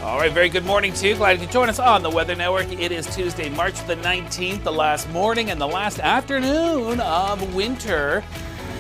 All right, very good morning to you. Glad you could join us on the Weather Network. It is Tuesday, March the 19th, the last morning and the last afternoon of winter.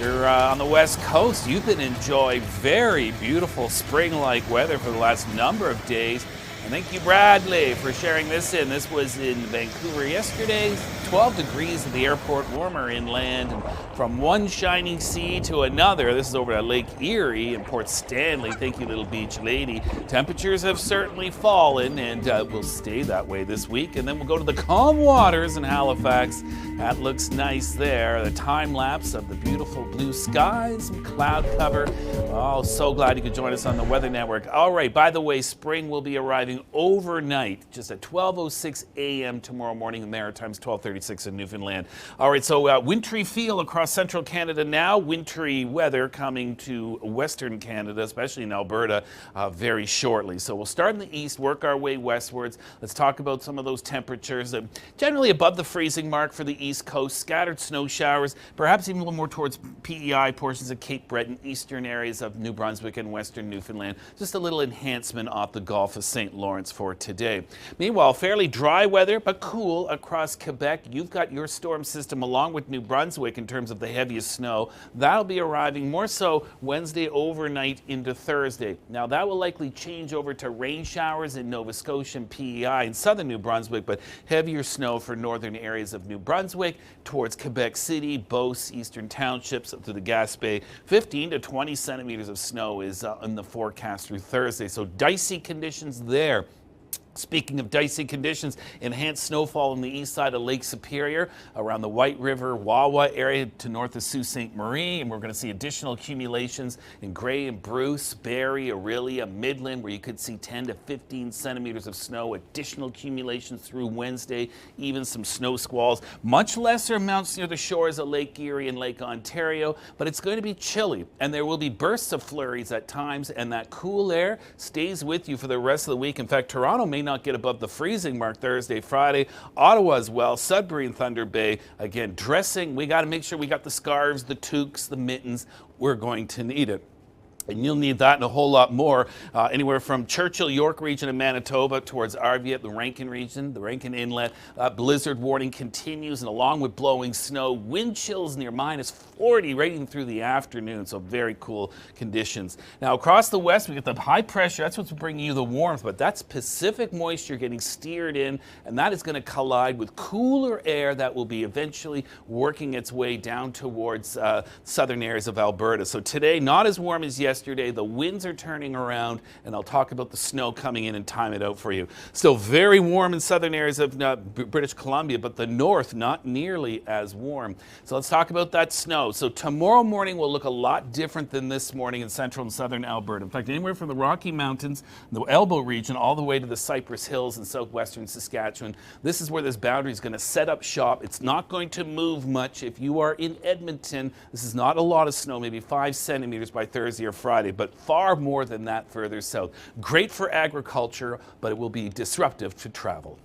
You're on the West Coast. You've been enjoying very beautiful spring-like weather for the last number of days. And thank you, Bradley, for sharing this in. This was in Vancouver yesterday. 12 degrees at the airport, warmer inland. And from one shining sea to another, this is over at Lake Erie in Port Stanley. Thank you, little beach lady. Temperatures have certainly fallen and will stay that way this week. And then we'll go to the calm waters in Halifax. That looks nice there. The time lapse of the beautiful blue skies, some cloud cover. Oh, so glad you could join us on the Weather Network. All right, by the way, spring will be arriving overnight, just at 12:06 a.m. tomorrow morning in the Maritimes, 12:36 in Newfoundland. All right, so wintry feel across central Canada now. Wintry weather coming to western Canada, especially in Alberta, very shortly. So we'll start in the east, work our way westwards. Let's talk about some of those temperatures. Generally above the freezing mark for the east coast, scattered snow showers, perhaps even a little more towards PEI, portions of Cape Breton, eastern areas of New Brunswick and western Newfoundland. Just a little enhancement off the Gulf of St. Lawrence for today. Meanwhile, fairly dry weather, but cool across Quebec. You've got your storm system along with New Brunswick in terms of the heaviest snow. That'll be arriving more so Wednesday overnight into Thursday. Now, that will likely change over to rain showers in Nova Scotia and PEI in southern New Brunswick, but heavier snow for northern areas of New Brunswick towards Quebec City, Beauce, eastern townships up to the Gaspé. 15 to 20 centimeters of snow is in the forecast through Thursday, so dicey conditions there. Speaking of dicey conditions, enhanced snowfall on the east side of Lake Superior around the White River, Wawa area to north of Sault Ste. Marie. And we're going to see additional accumulations in Grey and Bruce, Barrie, Orillia, Midland, where you could see 10 to 15 centimeters of snow. Additional accumulations through Wednesday, even some snow squalls. Much lesser amounts near the shores of Lake Erie and Lake Ontario, but it's going to be chilly. And there will be bursts of flurries at times, and that cool air stays with you for the rest of the week. In fact, Toronto may not get above the freezing mark Thursday, Friday. Ottawa as well, Sudbury and Thunder Bay. Again, dressing, we got to make sure we got the scarves, the toques, the mittens. We're going to need it. And you'll need that and a whole lot more, anywhere from Churchill, York region of Manitoba towards Arviat, the Rankin region, the Rankin Inlet. Blizzard warning continues, and along with blowing snow, wind chills near minus 40 right in through the afternoon, so very cool conditions. Now across the west, we get the high pressure. That's what's bringing you the warmth, but that's Pacific moisture getting steered in, and that is going to collide with cooler air that will be eventually working its way down towards southern areas of Alberta. So today, not as warm as yesterday. The winds are turning around, and I'll talk about the snow coming in and time it out for you. Still very warm in southern areas of British Columbia, but the north not nearly as warm. So let's talk about that snow. So tomorrow morning will look a lot different than this morning in central and southern Alberta. In fact, anywhere from the Rocky Mountains, the Elbow region, all the way to the Cypress Hills in southwestern Saskatchewan. This is where this boundary is going to set up shop. It's not going to move much. If you are in Edmonton, this is not a lot of snow, maybe 5 centimeters by Thursday or Friday, but far more than that further south. Great for agriculture, but it will be disruptive to travel.